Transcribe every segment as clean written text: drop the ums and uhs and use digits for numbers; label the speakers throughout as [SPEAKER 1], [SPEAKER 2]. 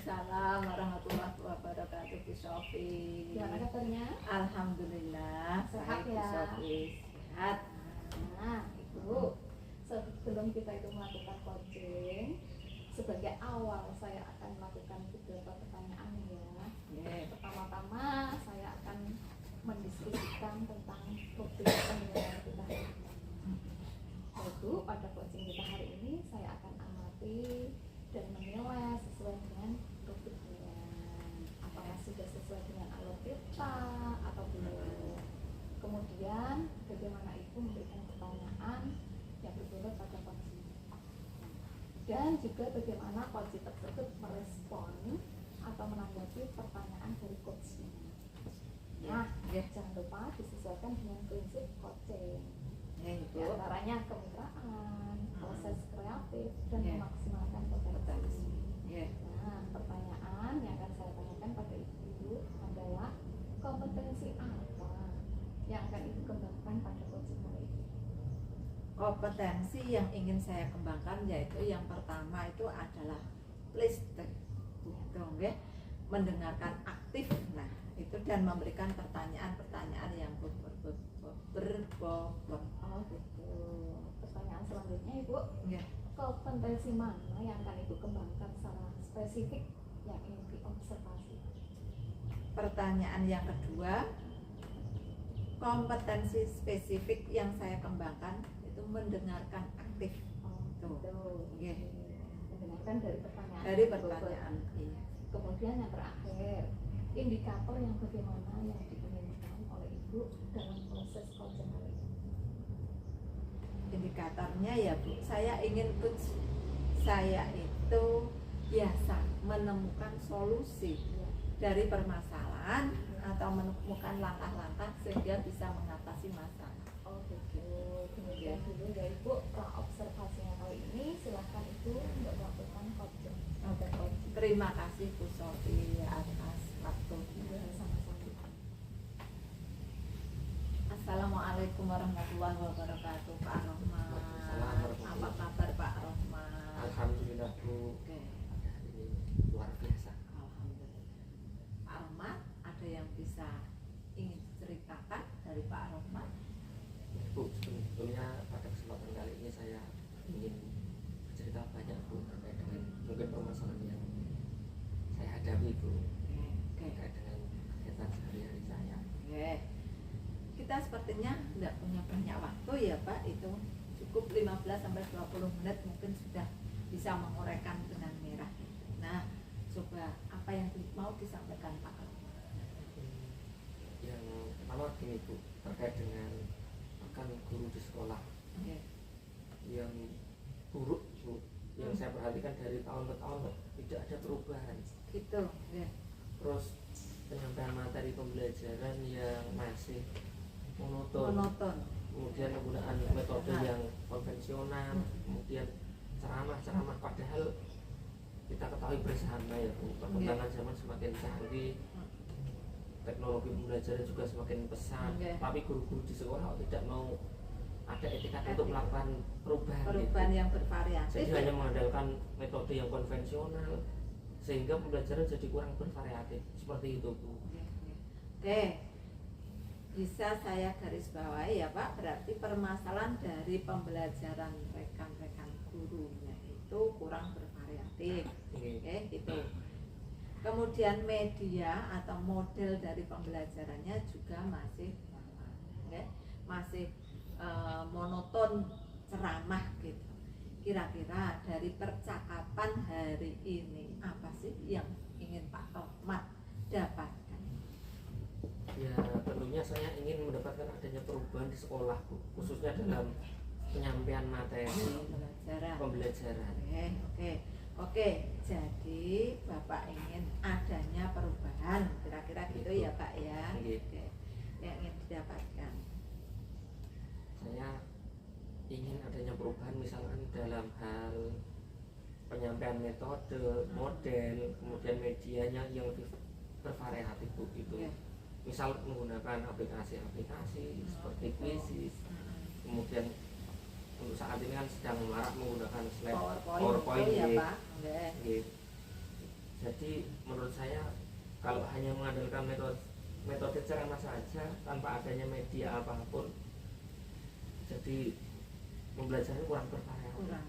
[SPEAKER 1] Waalaikumsalam warahmatullahi wabarakatuh, Bu Sofi.
[SPEAKER 2] Gimana kabarnya?
[SPEAKER 1] Alhamdulillah,
[SPEAKER 2] Sehat
[SPEAKER 1] baik, Bu
[SPEAKER 2] ya?
[SPEAKER 1] Sofi. Sehat.
[SPEAKER 2] Nah, Ibu, sebelum kita itu melakukan coaching, sebagai awal saya akan melakukan beberapa pertanyaan ya.
[SPEAKER 1] Oke.
[SPEAKER 2] Pertama-tama saya akan mendiskusikan tentang topik pembelajaran kita. Yaitu pada coaching kita hari ini saya akan amati dan menilai sesuai dengan topiknya. Apakah sudah sesuai dengan alur kita atau belum? Kemudian bagaimana Ibu memberikan pertanyaan yang berbeda pada coaching, dan juga bagaimana coaching tersebut merespon atau menanggapi pertanyaan dari coaching. Nah, jangan lupa disesuaikan dengan prinsip coaching.
[SPEAKER 1] Ya,
[SPEAKER 2] Di
[SPEAKER 1] Ibu.
[SPEAKER 2] antaranya kemitraan, proses kreatif, dan
[SPEAKER 1] Ya.
[SPEAKER 2] memaksimalkan potensi.
[SPEAKER 1] Ya.
[SPEAKER 2] Nah, pertanyaan yang akan saya tanyakan pada Ibu adalah kompetensi apa yang akan Ibu kembangkan pada coaching hari ini?
[SPEAKER 1] Kompetensi yang ingin saya kembangkan yaitu yang pertama itu adalah listening, gitu, nggih. Mendengarkan aktif, nah itu, dan memberikan pertanyaan-pertanyaan yang berbobot.
[SPEAKER 2] Oh gitu. Pertanyaan selanjutnya Ibu,
[SPEAKER 1] Nggih.
[SPEAKER 2] kompetensi mana yang akan Ibu kembangkan secara spesifik yang ingin diobservasi?
[SPEAKER 1] Pertanyaan yang kedua, kompetensi spesifik yang saya kembangkan itu mendengarkan aktif.
[SPEAKER 2] Oh
[SPEAKER 1] Tuh.
[SPEAKER 2] gitu.
[SPEAKER 1] Nggih.
[SPEAKER 2] Mendengarkan dari pertanyaan.
[SPEAKER 1] Dari
[SPEAKER 2] yang berbobot.
[SPEAKER 1] pertanyaan, iya.
[SPEAKER 2] Kemudian yang terakhir, indikator yang bagaimana yang diinginkan oleh Ibu dalam proses coaching hari ini?
[SPEAKER 1] Indikatornya ya Bu, saya ingin coach saya itu biasa menemukan solusi
[SPEAKER 2] Ya.
[SPEAKER 1] dari permasalahan atau menemukan langkah-langkah sehingga bisa mengatasi masalah.
[SPEAKER 2] Oh gitu. Kemudian dulu ya Ibu, observasinya kali ini silahkan Ibu untuk melakukan coaching.
[SPEAKER 1] Oke. Terima kasih Bu Sofi atas waktunya.
[SPEAKER 2] Sama-sama.
[SPEAKER 1] Assalamualaikum warahmatullahi wabarakatuh, Pak Rohman. Apa kabar Pak Rohman?
[SPEAKER 3] Alhamdulillah Bu.
[SPEAKER 1] Oke.
[SPEAKER 3] Ini luar biasa.
[SPEAKER 1] Alhamdulillah. Pak Rohman, ada yang bisa ingin diceritakan dari Pak Rohman?
[SPEAKER 3] Bu, sebetulnya pada kesempatan kali ini saya ingin bercerita banyak Bu terkait dengan mungkin permasalahan yang saya hadapi Bu
[SPEAKER 1] Oke.
[SPEAKER 3] terkait dengan kegiatan sehari-hari saya.
[SPEAKER 1] Oke. Kita sepertinya tidak punya banyak waktu ya Pak, itu cukup 15-20 menit mungkin sudah bisa menguraikan benang merah. Nah, coba apa yang mau disampaikan Pak Rohman?
[SPEAKER 3] Yang pertama gini Bu, terkait dengan rekan guru di sekolah
[SPEAKER 1] Oke.
[SPEAKER 3] yang buruk Bu, yang saya perhatikan dari tahun ke tahun tidak ada perubahan.
[SPEAKER 1] Gitu. Ya.
[SPEAKER 3] Terus penyampaian materi pembelajaran yang masih monoton. Kemudian penggunaan metode yang konvensional, kemudian ceramah-ceramah, padahal kita ketahui bersama ya Bu, perkembangan zaman semakin canggih, teknologi pembelajaran juga semakin pesat, tapi guru-guru di sekolah tidak mau ada etikat untuk melakukan perubahan
[SPEAKER 1] yang bervariasi.
[SPEAKER 3] jadi hanya mengandalkan metode yang konvensional sehingga pembelajaran jadi kurang bervariatif, seperti itu Bu.
[SPEAKER 1] Oke, bisa saya garis bawahi ya Pak, berarti permasalahan dari pembelajaran rekan-rekan gurunya itu kurang bervariatif. Oke, gitu. Kemudian media atau model dari pembelajarannya juga masih sama, oke? Masih monoton ceramah gitu. Kira-kira dari percakapan hari ini apa sih yang ingin Pak Rohman dapatkan?
[SPEAKER 3] Ya tentunya saya ingin mendapatkan adanya perubahan di sekolah Bu, khususnya dalam penyampaian materi pembelajaran.
[SPEAKER 1] Oke, jadi Bapak ingin adanya perubahan, kira-kira gitu ya Pak ya.
[SPEAKER 3] Gitu.
[SPEAKER 1] Yang ingin didapatkan.
[SPEAKER 3] Saya ingin adanya perubahan misalkan dalam hal penyampaian metode, model, kemudian medianya yang lebih bervariatif Bu itu. Misal menggunakan aplikasi-aplikasi seperti Quizzes, kemudian untuk saat ini kan sedang marak menggunakan slide PowerPoint
[SPEAKER 1] ya
[SPEAKER 3] gitu.
[SPEAKER 1] Pak.
[SPEAKER 3] Gitu. Jadi menurut saya kalau hanya mengandalkan metode ceramah saja tanpa adanya media apapun, jadi pembelajarannya kurang bervariasi.
[SPEAKER 1] Kurang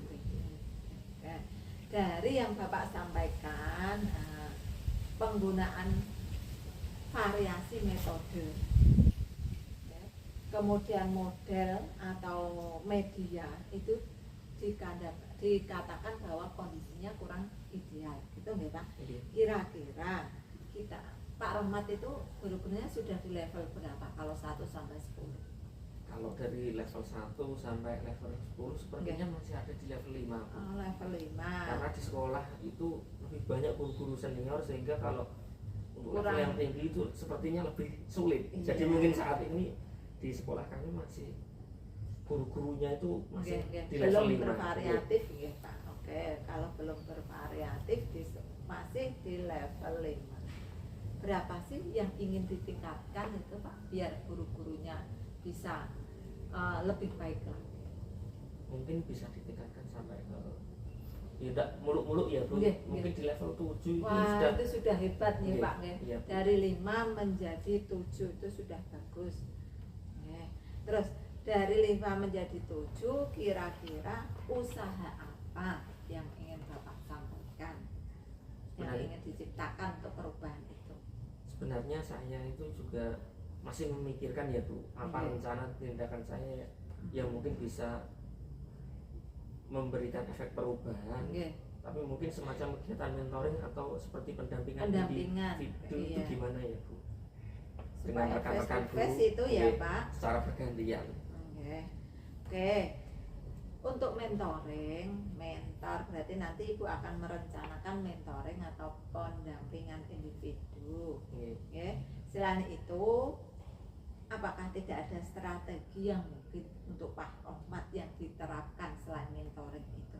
[SPEAKER 1] ya. Dari yang Bapak sampaikan, penggunaan variasi metode, ya. Kemudian model atau media itu dikatakan bahwa kondisinya kurang ideal, gitu nggak Pak? Kira-kira kita Pak Rahmat itu guru-gurunya sudah di level berapa kalau 1 sampai 10?
[SPEAKER 3] Kalau dari level 1 sampai level 10 sepertinya masih ada di level 5.
[SPEAKER 1] Oh, level 5.
[SPEAKER 3] Karena di sekolah itu lebih banyak guru-guru senior, sehingga kalau untuk level yang tinggi itu sepertinya lebih sulit.
[SPEAKER 1] Iya.
[SPEAKER 3] Jadi mungkin saat ini di sekolah kami masih guru-gurunya itu masih di level
[SPEAKER 1] belum
[SPEAKER 3] 5.
[SPEAKER 1] bervariatif ya Pak. Oke, kalau belum bervariatif masih di level 5. Berapa sih yang ingin ditingkatkan itu Pak biar guru-gurunya bisa lebih baik lagi?
[SPEAKER 3] Mungkin bisa ditingkatkan sampai ke ya enggak muluk-muluk ya Bu. Mungkin di level 7
[SPEAKER 1] Wah,
[SPEAKER 3] itu
[SPEAKER 1] itu sudah hebat nih Pak ya.
[SPEAKER 3] Iya,
[SPEAKER 1] Dari 5 menjadi 7 itu sudah bagus. Ya. Terus dari 5 menjadi 7, kira-kira usaha apa yang ingin Bapak sampaikan, yang ingin diciptakan untuk perubahan itu?
[SPEAKER 3] Sebenarnya saya itu juga masih memikirkan ya Bu, apa rencana tindakan saya yang mungkin bisa memberikan efek perubahan. Tapi mungkin semacam kegiatan mentoring atau seperti pendampingan. Itu gimana ya Bu? Dengan rekan-rekan guru
[SPEAKER 1] itu ya Pak,
[SPEAKER 3] secara bergantian.
[SPEAKER 1] Oke. Untuk mentor berarti nanti Ibu akan merencanakan mentoring atau pendampingan individu. Selain itu, apakah tidak ada strategi yang mungkin untuk Pak Rahmat yang diterapkan selain mentoring itu?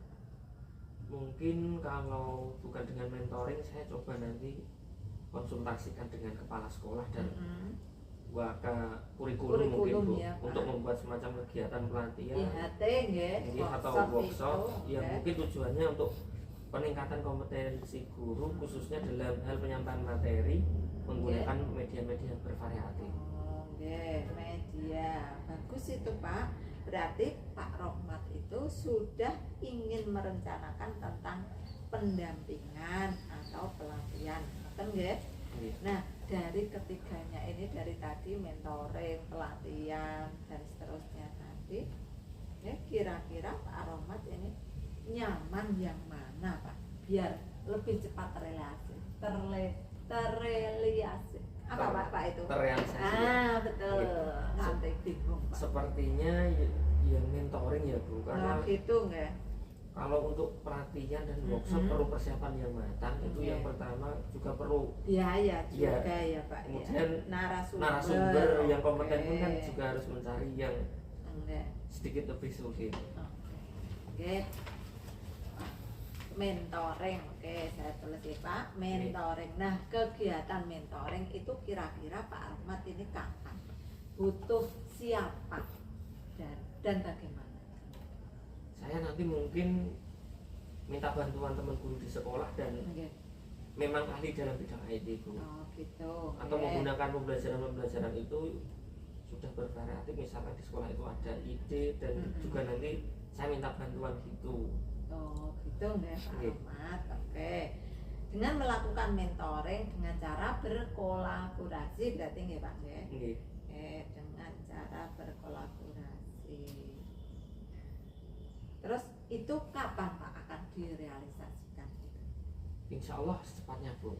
[SPEAKER 3] Mungkin kalau bukan dengan mentoring, saya coba nanti konsultasikan dengan kepala sekolah dan waka kurikulum mungkin Bu,
[SPEAKER 1] ya,
[SPEAKER 3] untuk membuat semacam kegiatan pelatihan
[SPEAKER 1] IHT
[SPEAKER 3] atau workshop yang mungkin tujuannya untuk peningkatan kompetensi guru khususnya dalam hal penyampaian materi menggunakan media-media bervariatif.
[SPEAKER 1] Media bagus itu Pak. Berarti Pak Rahmat itu sudah ingin merencanakan tentang pendampingan atau pelatihan, kan nggih? Nah, dari ketiganya ini, dari tadi mentoring, pelatihan dan seterusnya tadi, ya kira-kira Pak Rahmat ini nyaman yang mana Pak? Biar lebih cepat terrealisasi. Apa Pak itu?
[SPEAKER 3] Terrealisasi.
[SPEAKER 1] Betul. Sampai bingung Pak.
[SPEAKER 3] Sepertinya yang mentoring ya Bu, karena
[SPEAKER 1] gitu nggak?
[SPEAKER 3] kalau untuk pelatihan dan workshop perlu persiapan yang matang. Itu yang pertama, juga perlu
[SPEAKER 1] biaya juga ya Pak.
[SPEAKER 3] Kemudian
[SPEAKER 1] narasumber
[SPEAKER 3] yang kompeten pun kan juga harus mencari yang sedikit lebih sulit.
[SPEAKER 1] Mentoring, saya tulis ya Pak. Mentoring. Nah, kegiatan mentoring itu kira-kira Pak Rahmat ini kapan? Butuh siapa dan bagaimana?
[SPEAKER 3] Saya nanti mungkin minta bantuan teman guru di sekolah dan memang ahli dalam bidang IT Bu.
[SPEAKER 1] Gitu.
[SPEAKER 3] Atau menggunakan pembelajaran itu sudah bervariatif, misalkan di sekolah itu ada ide dan juga nanti saya minta bantuan gitu.
[SPEAKER 1] Gitu nggak Pak Rahmat? Dengan melakukan mentoring dengan cara berkolaborasi berarti nggih Pak nggih? Dengan cara berkolaborasi. Terus itu kapan Pak akan direalisasikan?
[SPEAKER 3] Insya Allah secepatnya Bu.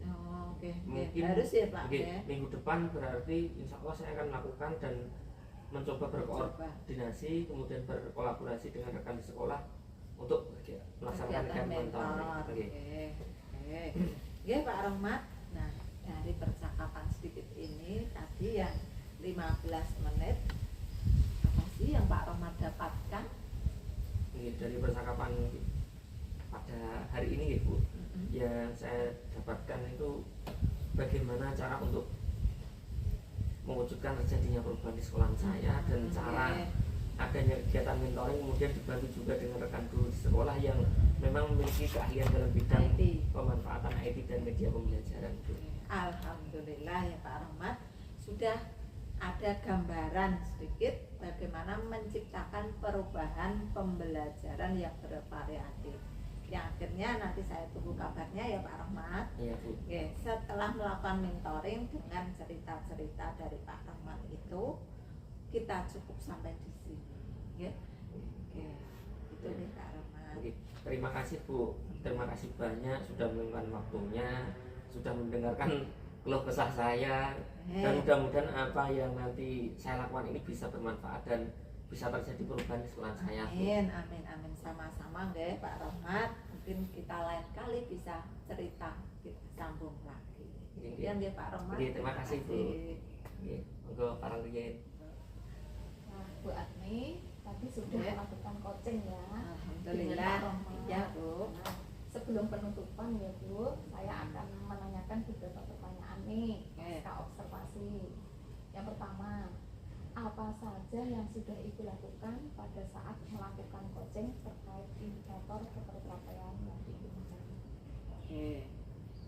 [SPEAKER 1] Mungkin harus ya Pak.
[SPEAKER 3] Minggu depan berarti insya Allah saya akan melakukan dan mencoba berkoordinasi, kemudian berkolaborasi dengan rekan di sekolah untuk melaksanakan kegiatan mentoring. Pak
[SPEAKER 1] Rahmat. Nah, dari percakapan sedikit ini tadi yang 15 menit, apa sih yang Pak Rahmat dapatkan?
[SPEAKER 3] Dari percakapan pada hari ini ya Bu, yang saya dapatkan itu bagaimana cara untuk mewujudkan terjadinya perubahan di sekolah saya dan cara adanya kegiatan mentoring, kemudian dibantu juga dengan rekan guru di sekolah yang memang memiliki keahlian dalam bidang
[SPEAKER 1] IT.
[SPEAKER 3] pemanfaatan IT dan media pembelajaran.
[SPEAKER 1] Alhamdulillah ya Pak Rahmat, sudah ada gambaran sedikit bagaimana menciptakan perubahan pembelajaran yang bervariatif. Yang akhirnya nanti saya tunggu kabarnya ya Pak Rahmat.
[SPEAKER 3] Iya Bu.
[SPEAKER 1] Oke, setelah melakukan mentoring dengan cerita-cerita dari Pak Rahmat itu, kita cukup sampai di sini. Ya. Oke, itu nih Pak Rahmat.
[SPEAKER 3] Oke, terima kasih Bu, terima kasih banyak sudah meluangkan waktunya, sudah mendengarkan keluh kesah saya, dan mudah-mudahan apa yang nanti saya lakukan ini bisa bermanfaat dan bisa terjadi perubahan di sekolah saya.
[SPEAKER 1] Amin, amin, amin, sama-sama deh Pak Rahmat. Mungkin kita lain kali bisa cerita, kita sambung lagi. Kemudian dia Pak Rahmat.
[SPEAKER 3] Terima kasih Bu. Monggo Pak Riyen.
[SPEAKER 2] Nah, Bu Admi tadi sudah melakukan coaching ya.
[SPEAKER 1] Alhamdulillah. Ya Bu.
[SPEAKER 2] Nah, sebelum penutupan ya Bu, saya akan menanyakan beberapa pertanyaan nih, pasca observasi. Yang pertama, apa saja yang sudah Ibu lakukan pada saat melakukan coaching terkait indikator ketercapaian yang Ibu mencari?
[SPEAKER 1] Oke.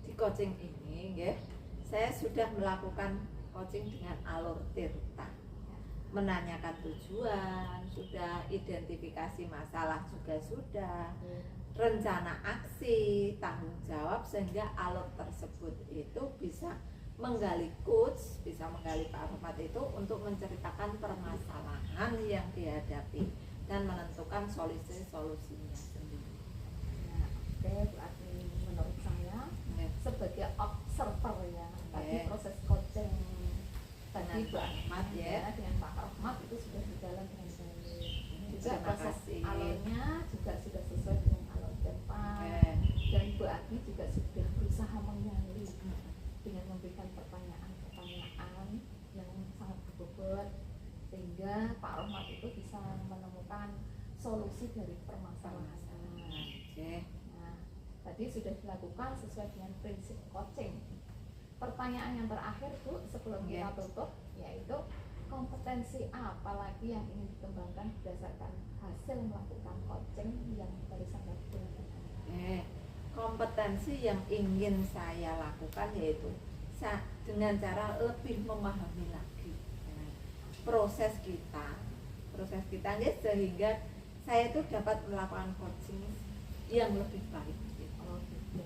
[SPEAKER 1] Di coaching ini, ya, saya sudah melakukan coaching dengan alur tirta. Menanyakan tujuan, sudah identifikasi masalah juga sudah, rencana aksi, tanggung jawab, sehingga alur tersebut itu bisa menggali coach, bisa menggali Pak Rahmat itu untuk menceritakan permasalahan yang dihadapi dan menentukan solusi-solusinya sendiri.
[SPEAKER 2] Nah, oke, berarti menurut saya sebagai observer ya, tadi proses coaching tadi Bu Rahmat ya dengan Pak Rahmat itu sudah berjalan dengan baik. Juga proses alurnya juga sudah sesuai dengan alur tempat, dan Bu Adi juga sudah berusaha menggali dengan memberikan pertanyaan-pertanyaan yang sangat berbobot sehingga Pak Rahmat itu bisa menemukan solusi dari permasalahan. Nah, tadi sudah dilakukan sesuai dengan prinsip coaching. Pertanyaan yang terakhir Bu sebelum kita tutup yaitu kompetensi apa lagi yang ingin dikembangkan berdasarkan hasil melakukan coaching yang barusan dilakukan?
[SPEAKER 1] Kompetensi yang ingin saya lakukan yaitu dengan cara lebih memahami lagi proses kita sehingga saya itu dapat melakukan coaching yang lebih baik.
[SPEAKER 2] Oh gitu.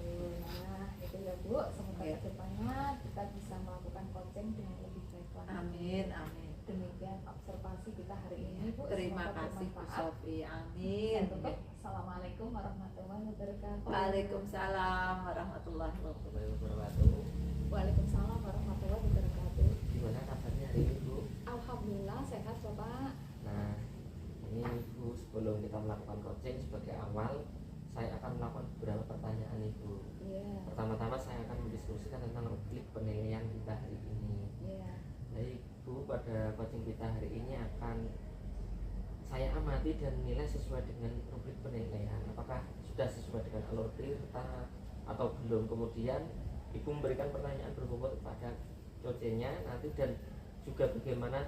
[SPEAKER 2] Nah itu ya Bu, semoga kedepannya kita bisa melakukan coaching dengan lebih baik lagi.
[SPEAKER 1] Amin, amin.
[SPEAKER 2] Demikian observasi kita hari ini Bu.
[SPEAKER 1] Terima kasih Bu Sofi. Amin.
[SPEAKER 2] Assalamualaikum warahmatullahi wabarakatuh.
[SPEAKER 1] Waalaikumsalam warahmatullahi wabarakatuh.
[SPEAKER 2] Waalaikumsalam warahmatullahi wabarakatuh.
[SPEAKER 3] Gimana kabarnya hari ini Bu?
[SPEAKER 2] Alhamdulillah sehat Bapak.
[SPEAKER 3] Nah, ini Bu, sebelum kita melakukan coaching sebagai awal, saya akan melakukan beberapa pertanyaan Ibu. Pertama-tama saya akan mendiskusikan tentang rubrik penilaian kita hari ini. Baik Bu, pada coaching kita hari ini akan saya amati dan nilai sesuai dengan rubrik penilaian. Apakah sudah sesuai dengan alur tirta atau belum? Kemudian Ibu memberikan pertanyaan berbobot kepada coachnya nanti, dan juga bagaimana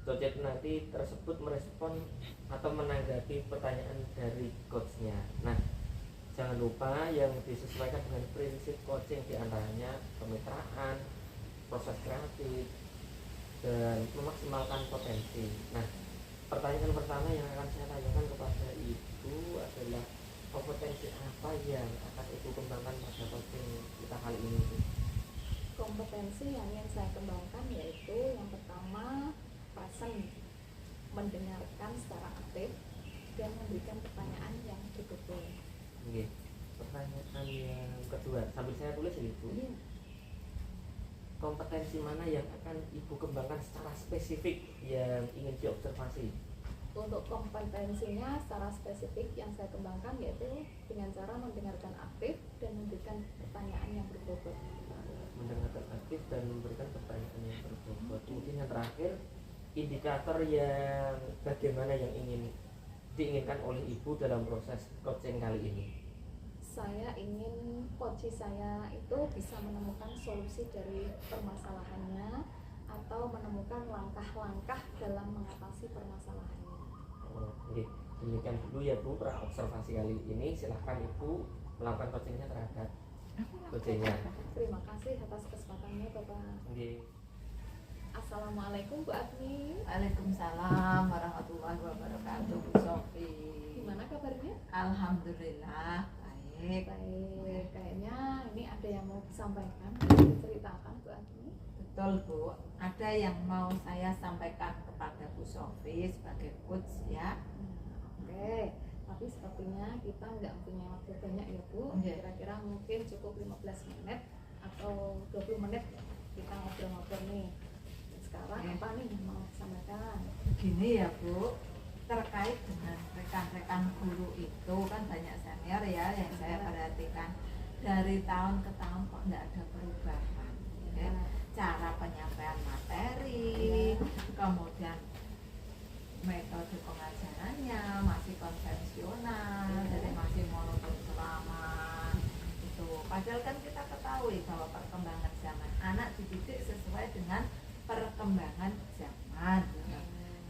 [SPEAKER 3] coach nanti tersebut merespon atau menanggapi pertanyaan dari coachnya. Nah, jangan lupa yang disesuaikan dengan prinsip coaching diantaranya kemitraan, proses kreatif, dan memaksimalkan potensi. Nah, pertanyaan pertama yang akan saya tanyakan kepada Ibu adalah kompetensi apa yang akan Ibu kembangkan pada coaching kita kali ini?
[SPEAKER 2] Kompetensi yang ingin saya kembangkan yaitu yang pertama present, mendengarkan secara aktif dan memberikan pertanyaan yang betul.
[SPEAKER 3] Oke. Pertanyaan yang kedua, sambil saya tulis ya Ibu. Kompetensi mana yang akan Ibu kembangkan secara spesifik yang ingin diobservasi?
[SPEAKER 2] Untuk kompetensinya secara spesifik yang saya kembangkan yaitu dengan cara mendengarkan aktif dan memberikan pertanyaan yang berbobot.
[SPEAKER 3] Mendengarkan aktif dan memberikan pertanyaan yang berbobot. Kemudian yang terakhir, indikator yang bagaimana yang ingin diinginkan oleh Ibu dalam proses coaching kali ini?
[SPEAKER 2] Saya ingin coach saya itu bisa menemukan solusi dari permasalahannya atau menemukan langkah-langkah dalam mengatasi permasalahannya.
[SPEAKER 3] Oh, okay. Demikian dulu ya Bu, observasi kali ini. Silahkan Ibu melakukan coachingnya terhadap coachingnya.
[SPEAKER 2] Terima kasih atas kesempatannya Bapak.
[SPEAKER 3] Oke.
[SPEAKER 2] Assalamualaikum Bu Agni.
[SPEAKER 1] Waalaikumsalam warahmatullahi wabarakatuh, Bu Sofi.
[SPEAKER 2] Gimana kabarnya?
[SPEAKER 1] Alhamdulillah baik.
[SPEAKER 2] Baik, kayaknya ini ada yang mau disampaikan, ceritakan Bu Agni.
[SPEAKER 1] Betul Bu, ada yang mau saya sampaikan kepada Bu Sofi sebagai coach ya.
[SPEAKER 2] Oke, tapi sepertinya kita nggak punya waktu banyak ya Bu.
[SPEAKER 1] Oke.
[SPEAKER 2] Kira-kira mungkin cukup 15 menit atau 20 menit kita ngobrol-ngobrol nih. Sekarang
[SPEAKER 1] Oke.
[SPEAKER 2] apa nih yang mau disampaikan?
[SPEAKER 1] Begini ya Bu, terkait dengan rekan-rekan guru itu kan banyak senior ya yang saya perhatikan dari tahun ke tahun kok nggak ada perubahan ya. Cara penyampaian materi, kemudian metode pengajarannya masih konvensional, jadi masih monoton ceramah itu. Padahal kan kita ketahui bahwa perkembangan zaman anak dididik sesuai dengan perkembangan zaman.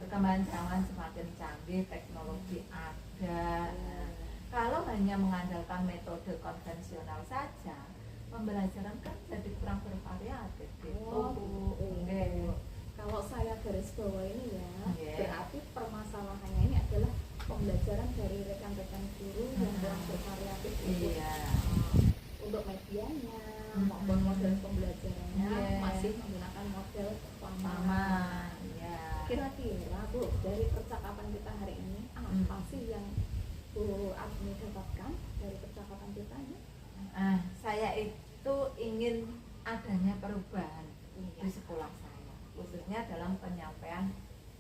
[SPEAKER 1] Perkembangan zaman semakin canggih, teknologi ada. Nah, kalau hanya mengandalkan metode konvensional saja, pembelajaran kan jadi kurang bervariatif gitu.
[SPEAKER 2] Oh,
[SPEAKER 1] Bu.
[SPEAKER 2] gitu.
[SPEAKER 1] Oke.
[SPEAKER 2] Kalau saya garis bawah ini ya,
[SPEAKER 1] Oke.
[SPEAKER 2] berarti permasalahannya ini adalah pembelajaran dari rekan-rekan guru yang kurang bervariatif untuk,
[SPEAKER 1] Iya.
[SPEAKER 2] untuk medianya
[SPEAKER 1] Mm-mm.
[SPEAKER 2] maupun model pembelajarannya
[SPEAKER 1] Iya.
[SPEAKER 2] masih menggunakan model
[SPEAKER 1] Mama,
[SPEAKER 2] lama.
[SPEAKER 1] ya.
[SPEAKER 2] Kira-kira Bu, dari percakapan kita hari ini apa sih yang Bu Agni dapatkan dari percakapan kita ini?
[SPEAKER 1] Saya itu ingin adanya perubahan
[SPEAKER 2] Iya.
[SPEAKER 1] di sekolah saya, khususnya dalam penyampaian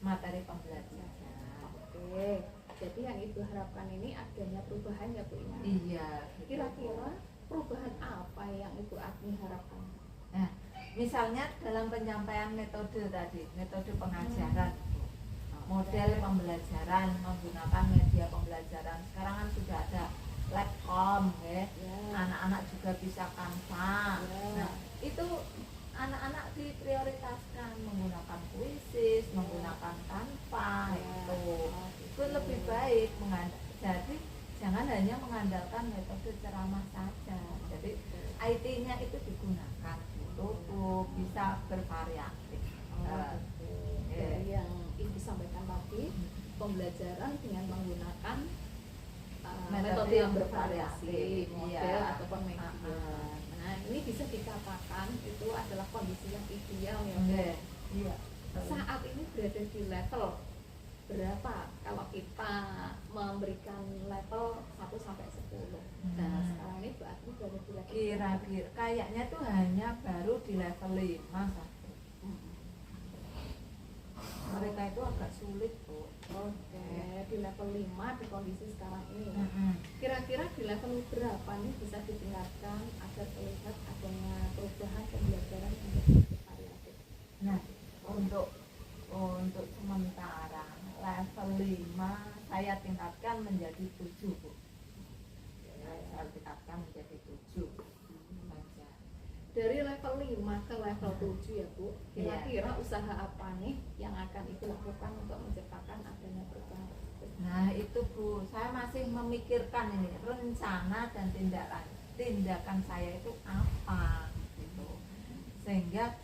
[SPEAKER 1] materi pembelajaran.
[SPEAKER 2] Oke, jadi yang Ibu harapkan ini adanya perubahan ya Bu ya?
[SPEAKER 1] Iya. gitu.
[SPEAKER 2] Kira-kira perubahan apa yang Ibu Agni harapkan?
[SPEAKER 1] Nah, misalnya dalam penyampaian metode tadi, metode pengajaran, model pembelajaran menggunakan media pembelajaran. Sekarang kan sudah ada Labcom, ya.
[SPEAKER 2] Ya.
[SPEAKER 1] Anak-anak juga bisa Canva.
[SPEAKER 2] Ya.
[SPEAKER 1] Nah, itu anak-anak diprioritaskan menggunakan kuisis, menggunakan Canva,
[SPEAKER 2] Ya.
[SPEAKER 1] itu.
[SPEAKER 2] Oh,
[SPEAKER 1] Itu lebih baik jadi jangan hanya mengandalkan metode ceramah saja. Jadi IT-nya itu digunakan itu bisa bervariatif.
[SPEAKER 2] Oh, gitu. Dari yang Ibu sampaikan tadi, pembelajaran dengan menggunakan metode yang bervariasi, model
[SPEAKER 1] Iya.
[SPEAKER 2] ataupun media. Nah, ini bisa dikatakan itu adalah kondisi yang ideal ya Bu.
[SPEAKER 1] Oke. Iya.
[SPEAKER 2] Saat ini berada di level berapa kalau kita memberikan level 1 sampai 10? Nah, sekarang ini Bu Agni berada di level
[SPEAKER 1] Kira-kira kayaknya tuh hanya baru di level 5 saja. Mereka itu agak sulit, Bu.
[SPEAKER 2] Oke, di level 5 di kondisi sekarang ini.
[SPEAKER 1] Mm-mm.
[SPEAKER 2] Kira-kira di level berapa nih bisa ditingkatkan agar terlihat adanya perubahan pembelajaran yang lebih variatif?
[SPEAKER 1] Nah, untuk sementara level 5 saya tingkatkan menjadi 7, Bu. Saya tingkatkan menjadi 7 saja.
[SPEAKER 2] Dari level 5 ke level 7 ya Bu, kira-kira usaha apa nih yang akan Ibu lakukan untuk menciptakan adanya perubahan tersebut?
[SPEAKER 1] Nah itu Bu, saya masih memikirkan ini rencana dan tindakan saya itu apa gitu, sehingga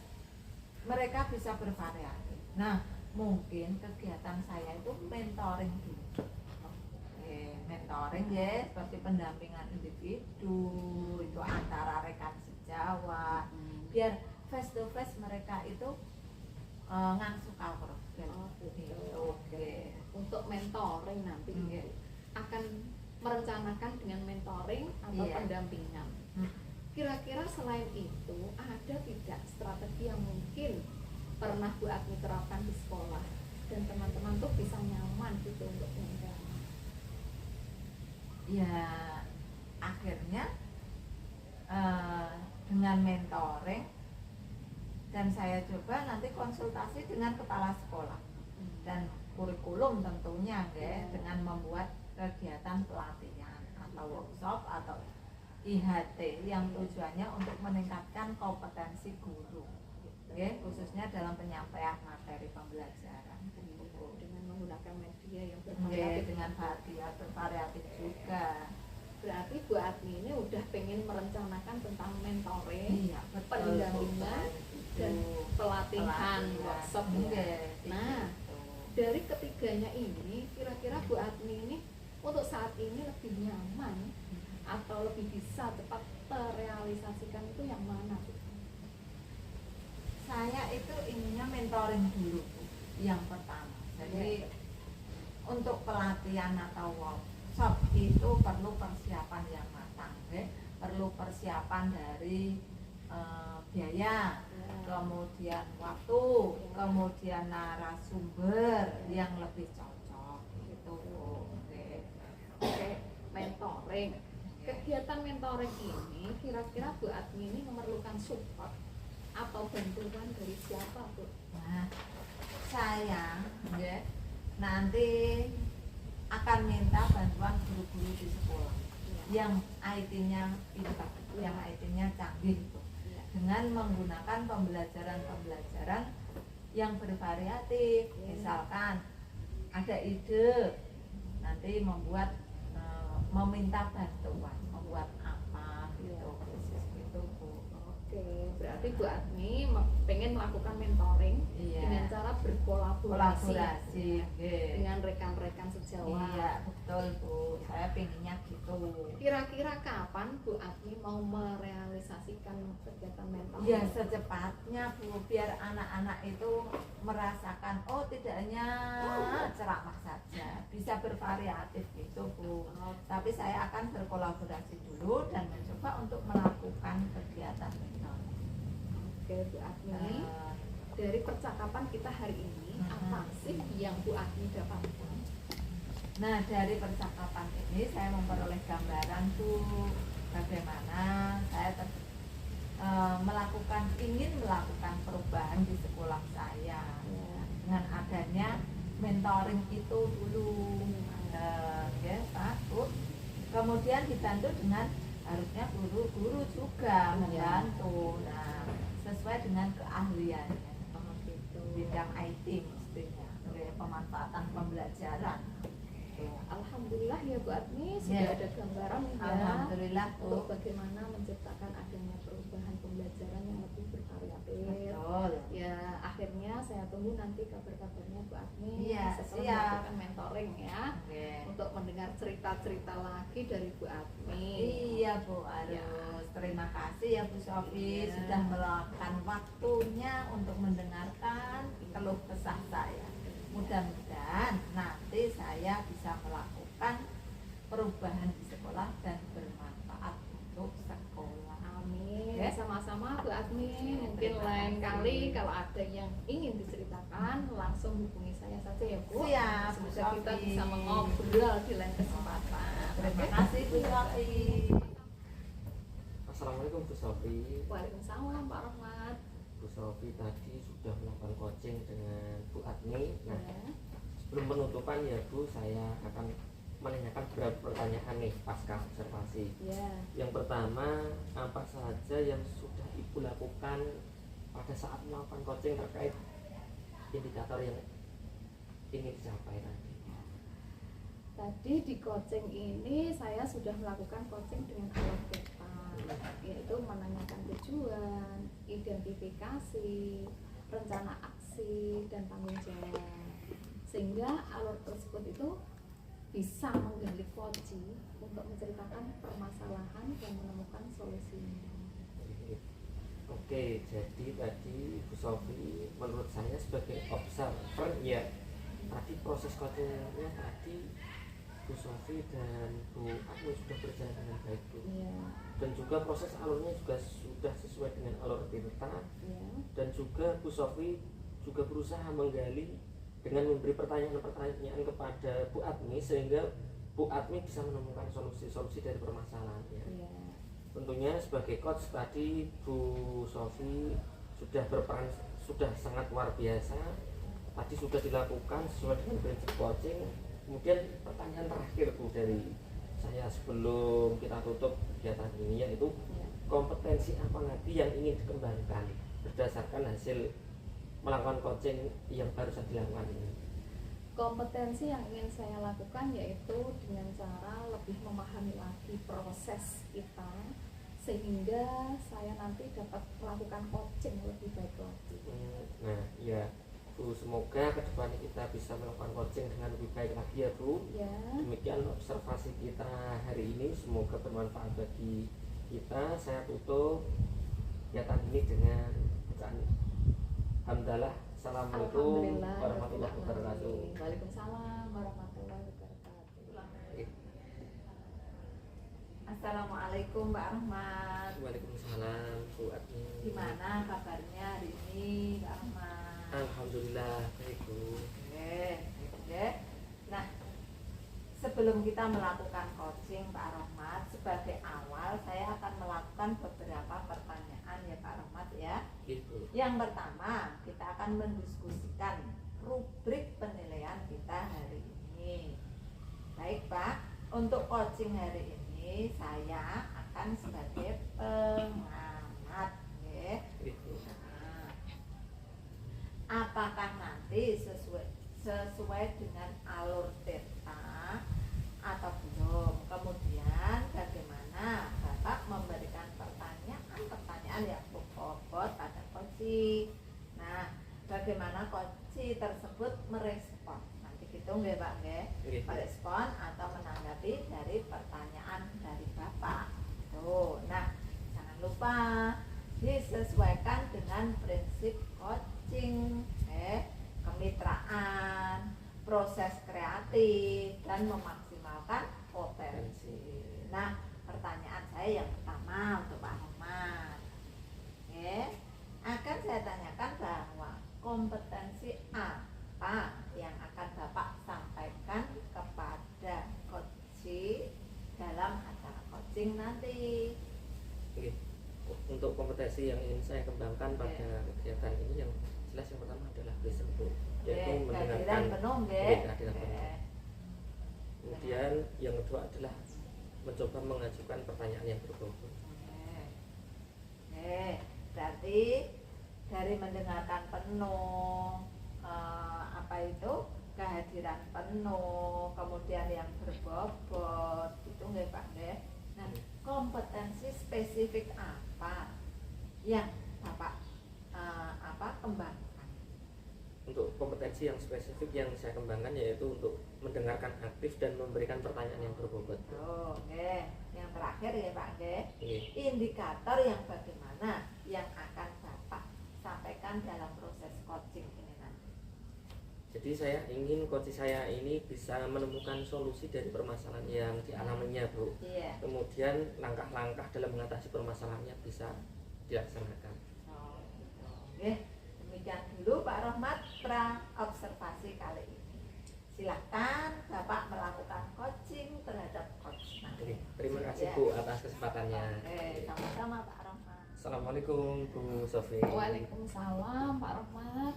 [SPEAKER 1] mereka bisa bervariatif. Nah mungkin kegiatan saya itu mentoring dulu. Mentoring ya, seperti pendampingan individu itu antara rekan sejawat, biar face to face mereka itu ngangsu profil.
[SPEAKER 2] Oh, gitu.
[SPEAKER 1] Oke.
[SPEAKER 2] Untuk mentoring nanti
[SPEAKER 1] Iya.
[SPEAKER 2] akan merencanakan dengan mentoring atau
[SPEAKER 1] Iya.
[SPEAKER 2] pendampingan. Kira-kira selain itu ada tidak strategi yang mungkin pernah Bu Agni terapkan di sekolah dan teman-teman tuh bisa nyaman gitu untuk menjalankan?
[SPEAKER 1] Ya akhirnya dengan mentoring dan saya coba nanti konsultasi dengan kepala sekolah dan kurikulum tentunya ya, dengan membuat kegiatan pelatihan atau workshop atau IHT yang tujuannya untuk meningkatkan kompetensi guru ya, khususnya dalam penyampaian materi pembelajaran
[SPEAKER 2] dengan menggunakan berbagai media yang
[SPEAKER 1] Oke,
[SPEAKER 2] bervariatif.
[SPEAKER 1] dengan bervariatif juga.
[SPEAKER 2] Berarti Bu Admi ini udah pengen merencanakan tentang mentoring,
[SPEAKER 1] Iya, betul.
[SPEAKER 2] pendampingan, dan pelatihan workshop.
[SPEAKER 1] Oke.
[SPEAKER 2] Nah, dari ketiganya ini kira-kira Bu Admi ini untuk saat ini lebih nyaman atau lebih bisa cepat terrealisasikan itu yang mana, Bu?
[SPEAKER 1] Saya itu inginnya mentoring dulu yang pertama. Jadi untuk pelatihan atau workshop itu perlu persiapan yang matang, ya. Perlu persiapan dari biaya, kemudian waktu, kemudian narasumber yang lebih cocok gitu.
[SPEAKER 2] Oke, mentoring. Kegiatan mentoring ini kira-kira Bu Admi ini memerlukan support atau bantuan dari siapa, Bu?
[SPEAKER 1] Nah, saya ya, nanti akan minta bantuan guru-guru di sekolah yang IT-nya pintar, yang IT-nya canggih itu, dengan menggunakan pembelajaran yang bervariatif. Misalkan ada ide nanti meminta bantuan membuat apa gitu, khusus gitu, Bu.
[SPEAKER 2] Oke, berarti Bu Admi pengen melakukan mentoring dengan cara berkolaborasi dengan rekan-rekan sejawat.
[SPEAKER 1] Iya, betul, Bu. Saya pengennya gitu.
[SPEAKER 2] Kira-kira kapan Bu Admi mau merealisasikan kegiatan mentoring?
[SPEAKER 1] Ya secepatnya, Bu, biar anak-anak itu merasakan tidak hanya ceramah saja, bisa bervariatif gitu, Bu. Tapi saya akan berkolaborasi dulu dan mencoba untuk melakukan kegiatan mentoring.
[SPEAKER 2] Oke, Bu Admi. Dari percakapan kita hari ini, apa sih yang Bu Admi dapatkan?
[SPEAKER 1] Nah, dari percakapan ini saya memperoleh gambaran tuh bagaimana saya ingin melakukan perubahan di sekolah saya dengan adanya mentoring itu dulu. Ya, satu. Kemudian dibantu dengan harusnya guru-guru juga membantu. Nah, sesuai dengan keahliannya. Bidang IT mestinya, pemanfaatan pembelajaran.
[SPEAKER 2] Alhamdulillah ya Bu Admi sudah ada gambaran ya
[SPEAKER 1] Alhamdulillah, Bu.
[SPEAKER 2] untuk bagaimana menciptakan adanya perubahan pembelajaran yang lebih bervariatif.
[SPEAKER 1] Betul.
[SPEAKER 2] Ya akhirnya saya tunggu nanti kabar-kabarnya Bu Admi
[SPEAKER 1] Iya,
[SPEAKER 2] setelah
[SPEAKER 1] siap.
[SPEAKER 2] melakukan mentoring ya, untuk mendengar cerita-cerita lagi dari Bu Admi.
[SPEAKER 1] Iya, Bu, harus terima kasih ya Bu Sofi sudah meluangkan waktunya untuk mendengarkan keluh kesah saya. Mudah-mudahan nanti saya bisa melakukan perubahan di sekolah dan bermanfaat untuk sekolah.
[SPEAKER 2] Amin.
[SPEAKER 1] Ya.
[SPEAKER 2] Sama-sama Bu Admi. Mungkin lain kali kalau ada yang ingin diceritakan langsung hubungi saya saja ya Bu.
[SPEAKER 1] Siap, Bu
[SPEAKER 2] Semoga kita
[SPEAKER 1] Sofi.
[SPEAKER 2] bisa mengobrol di lain kesempatan.
[SPEAKER 1] Terima kasih Bu Sofi.
[SPEAKER 3] Assalamualaikum Bu Sofi.
[SPEAKER 2] Waalaikumsalam Pak Rahmat.
[SPEAKER 3] Bu Sofi tadi sudah melakukan coaching dengan Bu Admi. Nah,
[SPEAKER 2] Ya.
[SPEAKER 3] sebelum penutupan ya Bu, saya akan menanyakan beberapa pertanyaan nih pasca observasi.
[SPEAKER 2] Ya.
[SPEAKER 3] Yang pertama, apa saja yang sudah Ibu lakukan pada saat melakukan coaching terkait indikator yang ingin dicapai tadi?
[SPEAKER 2] Tadi di coaching ini saya sudah melakukan coaching dengan alur peta, yaitu menanyakan tujuan, identifikasi, rencana aksi, dan tanggung jawab. Sehingga alur tersebut itu bisa menggali coaching untuk menceritakan permasalahan dan menemukan solusinya.
[SPEAKER 3] Oke, jadi tadi Bu Sofi menurut saya sebagai observer ya, tadi proses coachingnya tadi Bu Sofi dan Bu Admi sudah berjalan dengan baik Bu.
[SPEAKER 2] Iya.
[SPEAKER 3] Dan juga proses alurnya juga sudah sesuai dengan alur Tirta.
[SPEAKER 2] Iya.
[SPEAKER 3] Dan juga Bu Sofi juga berusaha menggali dengan memberi pertanyaan-pertanyaan kepada Bu Admi sehingga Bu Admi bisa menemukan solusi-solusi dari permasalahannya.
[SPEAKER 2] Iya.
[SPEAKER 3] Tentunya sebagai coach tadi Bu Sofi sudah berperan sudah sangat luar biasa. Tadi sudah dilakukan sesuai dengan prinsip coaching. Kemudian pertanyaan terakhir Bu dari saya sebelum kita tutup kegiatan ini yaitu kompetensi apa lagi yang ingin dikembangkan berdasarkan hasil melakukan coaching yang baru saja dilakukan ini?
[SPEAKER 2] Kompetensi yang ingin saya lakukan yaitu dengan cara lebih memahami lagi proses kita, sehingga saya nanti dapat melakukan coaching lebih baik lagi.
[SPEAKER 3] Nah ya Bu, semoga kedepannya kita bisa melakukan coaching dengan lebih baik lagi ya Bu.
[SPEAKER 2] Ya.
[SPEAKER 3] Demikian observasi kita hari ini, semoga bermanfaat bagi kita. Saya tutup kegiatan ini dengan bacaan hamdalah. Assalamualaikum warahmatullahi wabarakatuh.
[SPEAKER 2] Waalaikumsalam warahmatullahi wabarakatuh.
[SPEAKER 1] Assalamualaikum Mbak Rahmat.
[SPEAKER 3] Waalaikumsalam Bu Admin.
[SPEAKER 1] Gimana kabarnya hari ini Mbak Rahmat?
[SPEAKER 3] Alhamdulillah baik Bu.
[SPEAKER 1] Oke. Nah, sebelum kita melakukan coaching Pak Rahmat, sebagai awal saya akan melakukan beberapa pertanyaan ya Pak Rahmat ya.
[SPEAKER 3] Gitu.
[SPEAKER 1] Yang pertama, kita akan mendiskusikan rubrik penilaian kita hari ini. Baik Pak, untuk coaching hari ini saya akan sebagai pengamat ya.
[SPEAKER 3] Gitu.
[SPEAKER 1] Nah, apakah nanti sesuai dengan alur theta atau belum? Kemudian bagaimana Bapak memberikan pertanyaan yang bobot pada coaching. Nah, bagaimana coaching tersebut merespon? Nanti gitu nggak Pak nggak? Merespon atau menanggapi dari pertanyaan dari Bapak. Tuh, nah jangan lupa disesuaikan dengan prinsip coaching, kemitraan, proses kreatif, dan memaksimalkan potensi. Nah, pertanyaan saya yang pertama untuk Pak Rahmat, akan saya tanyakan bahwa kompetensi apa yang akan Bapak sampaikan kepada coaching dalam acara coaching nanti.
[SPEAKER 3] Oke. Untuk kompetensi yang ingin saya kembangkan pada kegiatan ini, yang jelas yang pertama adalah listen Bu, yaitu mendengarkan
[SPEAKER 1] penuh,
[SPEAKER 3] kehadiran penuh. Kemudian yang kedua adalah mencoba mengajukan pertanyaan yang berbobot.
[SPEAKER 1] Berarti dari mendengarkan penuh, kehadiran penuh, kemudian yang berbobot, itu nggak Pak nggak? Nah, kompetensi spesifik apa yang Bapak kembangkan?
[SPEAKER 3] Untuk kompetensi yang spesifik yang saya kembangkan yaitu untuk mendengarkan aktif dan memberikan pertanyaan yang berbobot.
[SPEAKER 1] Oke. Yang terakhir ya Pak nggak?
[SPEAKER 3] Oke.
[SPEAKER 1] Indikator yang bagaimana yang akan Bapak sampaikan dalam proses coaching ini nanti?
[SPEAKER 3] Jadi saya ingin coach saya ini bisa menemukan solusi dari permasalahan yang dialaminya Bu.
[SPEAKER 1] Iya.
[SPEAKER 3] Kemudian langkah-langkah dalam mengatasi permasalahannya bisa dilaksanakan.
[SPEAKER 1] Oh, gitu. Oke, demikian dulu Pak Rahmat observasi kali ini. Silakan Bapak melakukan coaching terhadap coach nanti.
[SPEAKER 3] Oke, terima kasih
[SPEAKER 1] Ya.
[SPEAKER 3] Bu atas kesempatannya.
[SPEAKER 1] Oke, sama-sama Pak Rahmat.
[SPEAKER 3] Assalamualaikum Bu Sofi.
[SPEAKER 2] Waalaikumsalam Pak Rahmat.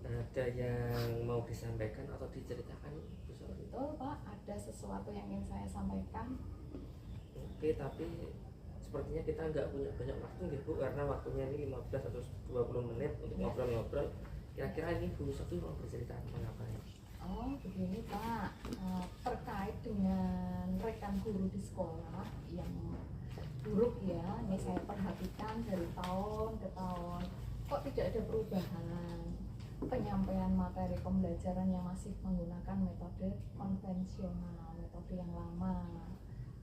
[SPEAKER 3] Ada yang mau disampaikan atau diceritakan Bu Sofi?
[SPEAKER 2] Betul Pak, ada sesuatu yang ingin saya sampaikan.
[SPEAKER 3] Oke, tapi sepertinya kita nggak punya banyak waktu gitu Bu, karena waktunya ini 15 atau 20 menit untuk
[SPEAKER 2] Ya.
[SPEAKER 3] ngobrol-ngobrol. Kira-kira ini Bu Sofi mau bercerita tentang apa ya?
[SPEAKER 2] Oh begini Pak, terkait dengan rekan guru di sekolah yang buruk ya, ini saya perhatikan dari tahun ke tahun kok tidak ada perubahan. Penyampaian materi pembelajaran yang masih menggunakan metode konvensional, metode yang lama.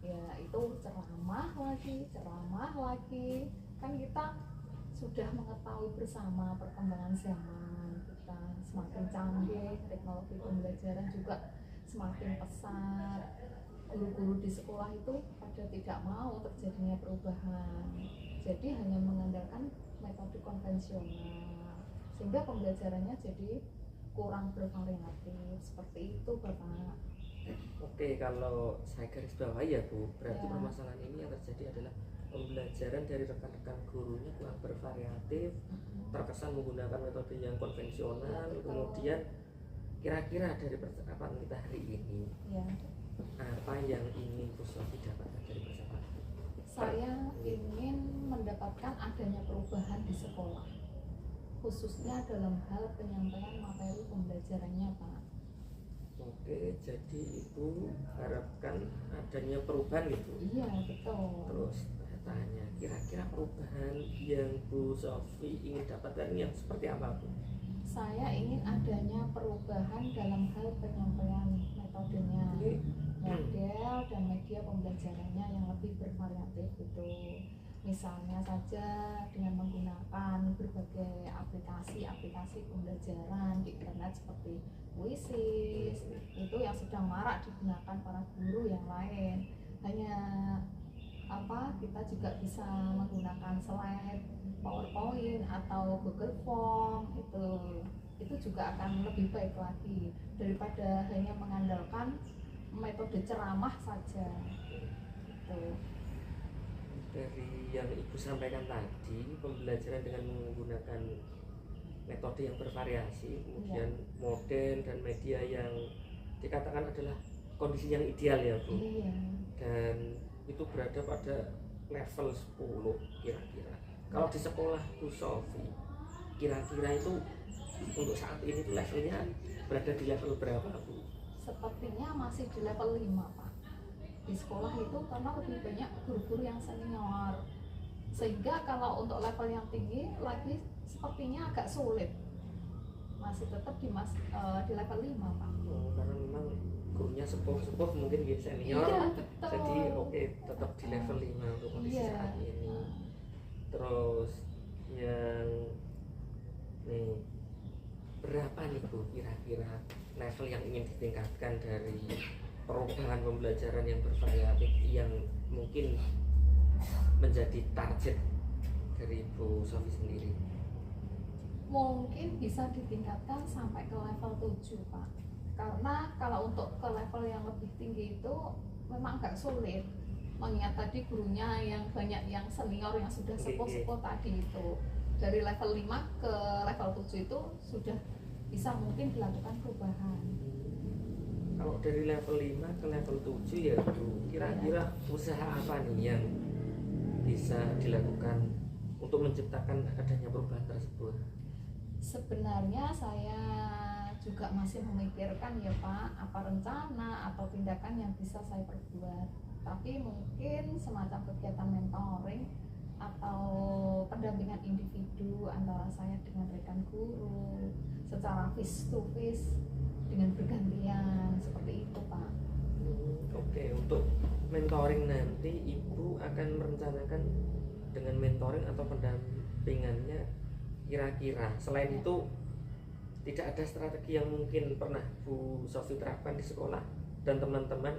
[SPEAKER 2] Ya itu ceramah lagi. Kan kita sudah mengetahui bersama perkembangan zaman, kita semakin canggih, teknologi pembelajaran juga semakin pesat. Guru-guru di sekolah itu pada tidak mau terjadinya perubahan, jadi hanya mengandalkan metode konvensional, sehingga pembelajarannya jadi kurang bervariatif. Seperti itu Bapak.
[SPEAKER 3] Oke, kalau saya garis bawahi ya Bu, berarti
[SPEAKER 2] Ya.
[SPEAKER 3] permasalahan ini yang terjadi adalah pembelajaran dari rekan-rekan gurunya kurang bervariatif, terkesan menggunakan metode yang konvensional.
[SPEAKER 2] Betul.
[SPEAKER 3] Kemudian kira-kira dari percakapan kita hari ini,
[SPEAKER 2] Ya,
[SPEAKER 3] apa yang ingin Bu Sofi dapatkan dari percakapan?
[SPEAKER 2] saya ingin mendapatkan adanya perubahan di sekolah, khususnya dalam hal penyampaian materi pembelajarannya Pak.
[SPEAKER 3] Oke, jadi Ibu harapkan adanya perubahan gitu.
[SPEAKER 2] Iya betul.
[SPEAKER 3] Terus saya tanya, kira-kira perubahan yang Bu Sofi ingin dapatkan yang seperti apa Bu?
[SPEAKER 2] Saya ingin adanya perubahan dalam hal penyampaian metodenya, model dan media pembelajarannya yang lebih bervariatif gitu. Misalnya saja dengan menggunakan berbagai aplikasi pembelajaran di internet seperti Quizzes, itu yang sedang marak digunakan para guru yang lain. Hanya kita juga bisa menggunakan slide, PowerPoint atau Google Form, itu juga akan lebih baik lagi daripada hanya mengandalkan metode ceramah saja gitu.
[SPEAKER 3] Dari yang Ibu sampaikan tadi, pembelajaran dengan menggunakan metode yang bervariasi, kemudian model dan media yang dikatakan adalah kondisi yang ideal ya Bu.
[SPEAKER 2] Iya.
[SPEAKER 3] Dan itu berada pada level 10 kira-kira. Kalau di sekolah Bu Sofi, kira-kira itu untuk saat ini tuh levelnya berada di level berapa Bu?
[SPEAKER 2] Sepertinya masih di level 5 Pak. Di sekolah itu karena lebih banyak guru-guru yang senior, sehingga kalau untuk level yang tinggi lagi sepertinya agak sulit. Masih tetap di level 5 Pak.
[SPEAKER 3] Karena memang gurunya sepuh-sepuh mungkin dia senior.
[SPEAKER 2] Iya, betul.
[SPEAKER 3] Jadi oke, tetap di level 5 untuk kondisi
[SPEAKER 2] Iya.
[SPEAKER 3] saat ini. Terus yang nih, berapa nih Bu kira-kira level yang ingin ditingkatkan dari perubahan pembelajaran yang bervariatif yang mungkin menjadi target dari Bu Sofi sendiri?
[SPEAKER 2] Mungkin bisa ditingkatkan sampai ke level 7 Pak. Karena kalau untuk ke level yang lebih tinggi itu memang agak sulit, mengingat tadi gurunya yang banyak yang senior yang sudah sepuh-sepuh tadi itu. Dari level 5 ke level 7 itu sudah bisa mungkin dilakukan perubahan.
[SPEAKER 3] Kalau dari level 5 ke level 7 ya Bu, kira-kira usaha apa nih yang bisa dilakukan untuk menciptakan adanya perubahan tersebut?
[SPEAKER 2] Sebenarnya saya juga masih memikirkan ya Pak, apa rencana atau tindakan yang bisa saya perbuat. Tapi mungkin semacam kegiatan mentoring atau pendampingan individu antara saya dengan rekan guru secara face to face dengan bergantian, seperti itu Pak.
[SPEAKER 3] Oke, untuk mentoring nanti Ibu akan merencanakan dengan mentoring atau pendampingannya kira-kira selain itu tidak ada strategi yang mungkin pernah Bu Sofi terapkan di sekolah dan teman-teman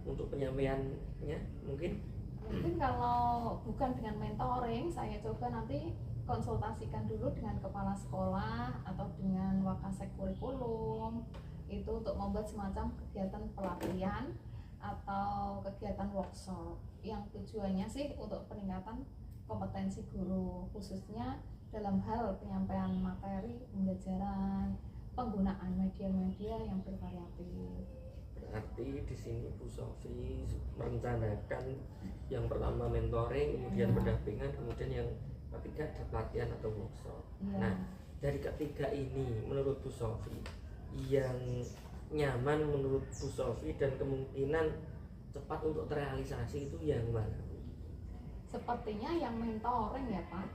[SPEAKER 3] untuk penyampaiannya mungkin?
[SPEAKER 2] Mungkin kalau bukan dengan mentoring, saya coba nanti konsultasikan dulu dengan kepala sekolah atau dengan wakasek kurikulum itu untuk membuat semacam kegiatan pelatihan atau kegiatan workshop yang tujuannya sih untuk peningkatan kompetensi guru, khususnya dalam hal penyampaian materi pembelajaran, penggunaan media-media yang bervariatif.
[SPEAKER 3] Berarti di sini Bu Sofi merencanakan yang pertama mentoring, kemudian pendampingan, kemudian yang ketiga ada pelatihan atau workshop. Nah, dari ketiga ini menurut Bu Sofi yang nyaman menurut Bu Sofi dan kemungkinan cepat untuk terrealisasi itu yang mana?
[SPEAKER 2] Sepertinya yang mentoring ya Pak,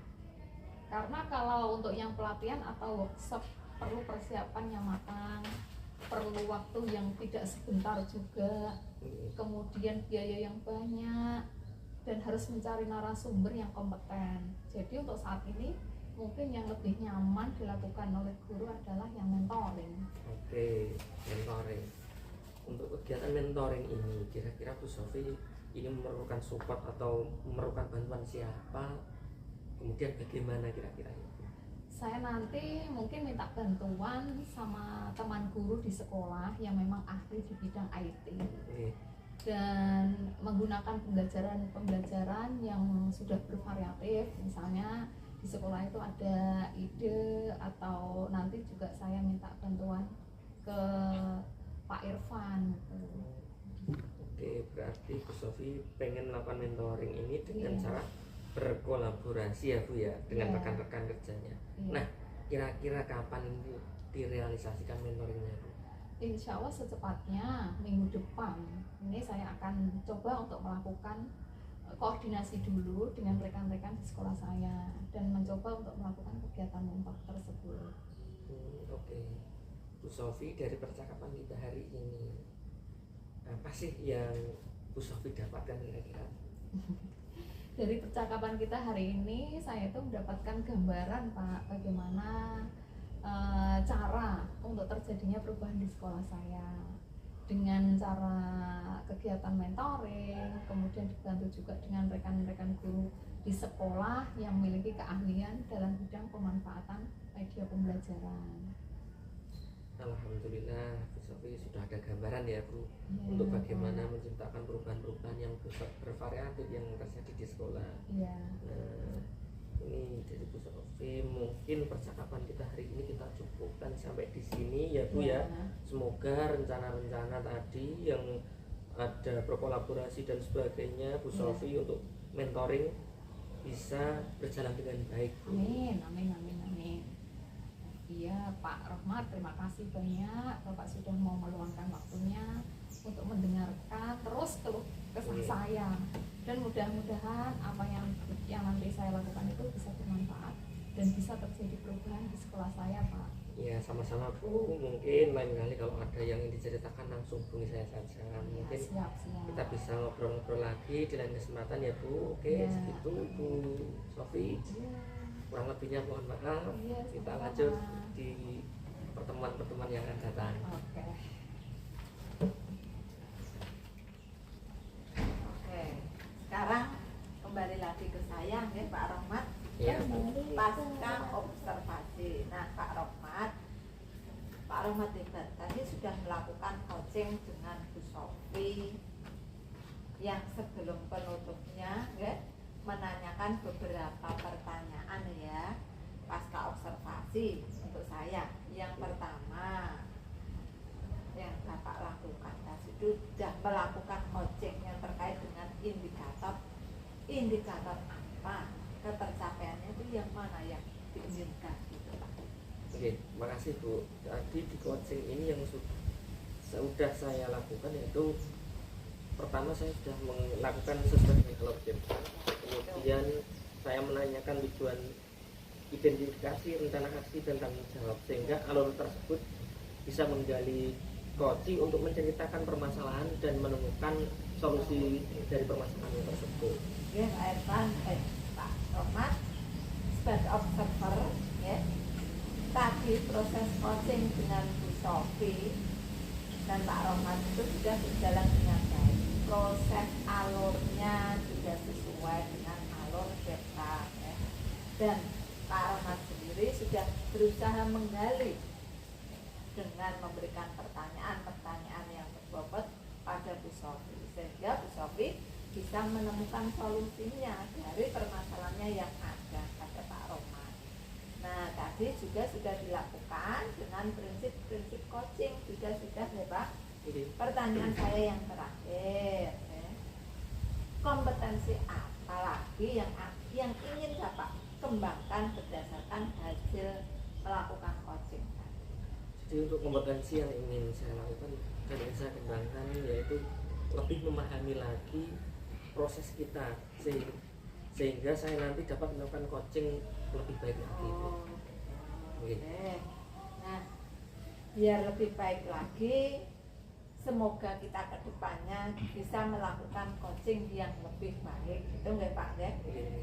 [SPEAKER 2] karena kalau untuk yang pelatihan atau workshop perlu persiapan yang matang, perlu waktu yang tidak sebentar juga, kemudian biaya yang banyak, dan harus mencari narasumber yang kompeten. Jadi untuk saat ini mungkin yang lebih nyaman dilakukan oleh guru adalah yang mentoring.
[SPEAKER 3] Oke, mentoring. Untuk kegiatan mentoring ini kira-kira Bu Sofi ini memerlukan support atau memerlukan bantuan siapa, kemudian bagaimana kira-kira itu?
[SPEAKER 2] Saya nanti mungkin minta bantuan sama teman guru di sekolah yang memang ahli di bidang IT dan menggunakan pembelajaran yang sudah bervariatif. Misalnya di sekolah itu ada ide atau nanti juga saya minta bantuan ke Pak Irfan gitu.
[SPEAKER 3] Oke, berarti Bu Sofi pengen melakukan mentoring ini dengan cara berkolaborasi ya Bu ya dengan rekan-rekan kerjanya. Nah, kira-kira kapan ini direalisasikan mentoringnya Bu?
[SPEAKER 2] Insya Allah secepatnya minggu depan ini saya akan coba untuk melakukan koordinasi dulu dengan rekan-rekan di sekolah saya dan mencoba untuk melakukan kegiatan mentor tersebut.
[SPEAKER 3] Oke. Bu Sofi, dari percakapan kita hari ini, apa sih yang Bu Sofi dapatkan kira-kira?
[SPEAKER 2] Dari percakapan kita hari ini saya itu mendapatkan gambaran Pak bagaimana cara untuk terjadinya perubahan di sekolah saya dengan cara kegiatan mentoring, kemudian dibantu juga dengan rekan-rekan guru di sekolah yang memiliki keahlian dalam bidang pemanfaatan media pembelajaran.
[SPEAKER 3] Alhamdulillah, Bu Sofi sudah ada gambaran ya Bu,
[SPEAKER 2] Ya,
[SPEAKER 3] untuk bagaimana menciptakan perubahan-perubahan yang bervariatif yang terjadi di sekolah.
[SPEAKER 2] ya.
[SPEAKER 3] Nah, ini dari Bu Sofi, mungkin percakapan kita hari ini kita cukupkan sampai di sini ya Bu ya. Semoga rencana-rencana tadi yang ada berkolaborasi dan sebagainya Bu Sofi untuk mentoring bisa berjalan dengan baik.
[SPEAKER 2] Amin, amin, amin, amin. Iya Pak Rohmat, terima kasih banyak Bapak sudah mau meluangkan waktunya untuk mendengarkan terus keluh kesah saya, dan mudah-mudahan apa yang nanti saya lakukan itu bisa bermanfaat dan bisa terjadi perubahan di sekolah saya Pak.
[SPEAKER 3] Ya sama-sama Bu, mungkin lain kali kalau ada yang ingin diceritakan langsung hubungi saya saja. Mungkin
[SPEAKER 2] Siap.
[SPEAKER 3] kita bisa ngobrol-ngobrol lagi di lain kesempatan ya Bu. Oke,
[SPEAKER 2] Ya.
[SPEAKER 3] segitu Bu Sofi.
[SPEAKER 2] Iya.
[SPEAKER 3] Kurang lebihnya mohon maaf.
[SPEAKER 2] Iya,
[SPEAKER 3] Kita
[SPEAKER 2] sama-sama.
[SPEAKER 3] lanjut di pertemuan-pertemuan yang akan datang.
[SPEAKER 2] Oke.
[SPEAKER 1] Oke, sekarang kembali lagi ke saya ya Pak Rohmat.
[SPEAKER 3] Ya,
[SPEAKER 1] Pasca observasi. Nah Pak Rohmat hebat tadi sudah melakukan coaching dengan Bu Sofi yang sebelum penutupnya ya, menanyakan beberapa pertanyaan ya pasca observasi untuk saya. Yang pertama yang Bapak lakukan sudah melakukan coaching yang terkait dengan indikator apa ketercapaiannya itu, yang mana yang diinginkan gitu Pak.
[SPEAKER 3] Oke, makasih Bu. Tadi di coaching ini yang sudah saya lakukan yaitu pertama saya sudah melakukan sustainable objective. Kemudian saya menanyakan tujuan, identifikasi, rencana aksi dan tanggung jawab, sehingga alur tersebut bisa menggali coaching untuk menceritakan permasalahan dan menemukan solusi dari permasalahan tersebut.
[SPEAKER 1] Ya Pak Irfan, Pak Rohmat sebagai observer ya, tadi proses coaching dengan Bu Sofi dan Pak Rohmat itu sudah berjalan dengan baik. Proses alurnya sudah sesuai dengan alur kita ya. Dan Pak Rohmat sendiri sudah berusaha menggali dengan memberikan pertanyaan-pertanyaan yang berbobot pada Bu Sofi, sehingga Bu Sofi bisa menemukan solusinya dari permasalahannya yang ada pada Pak Rohmat. Nah tadi juga sudah dilakukan dengan prinsip-prinsip coaching juga sudah ya Pak. Pertanyaan saya yang terakhir ya. Kompetensi apa lagi yang ingin Bapak kembangkan berdasarkan hasil melakukan coaching?
[SPEAKER 3] Jadi untuk kompetensi yang ingin saya lakukan dan ingin saya kembangkan yaitu lebih memahami lagi proses kita sehingga saya nanti dapat melakukan coaching lebih baik lagi.
[SPEAKER 1] Oke. Nah, biar lebih baik lagi, semoga kita ke depannya bisa melakukan coaching yang lebih baik. Itu nggak Pak ya?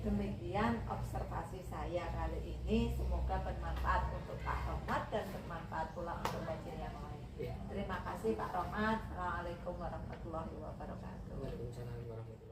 [SPEAKER 1] Demikian observasi saya kali ini. Semoga bermanfaat untuk Pak Rohmat dan bermanfaat pula untuk coaching yang lain. Terima kasih Pak Rohmat. Assalamualaikum warahmatullahi wabarakatuh.
[SPEAKER 3] Waalaikumsalam warahmatullahi wabarakatuh.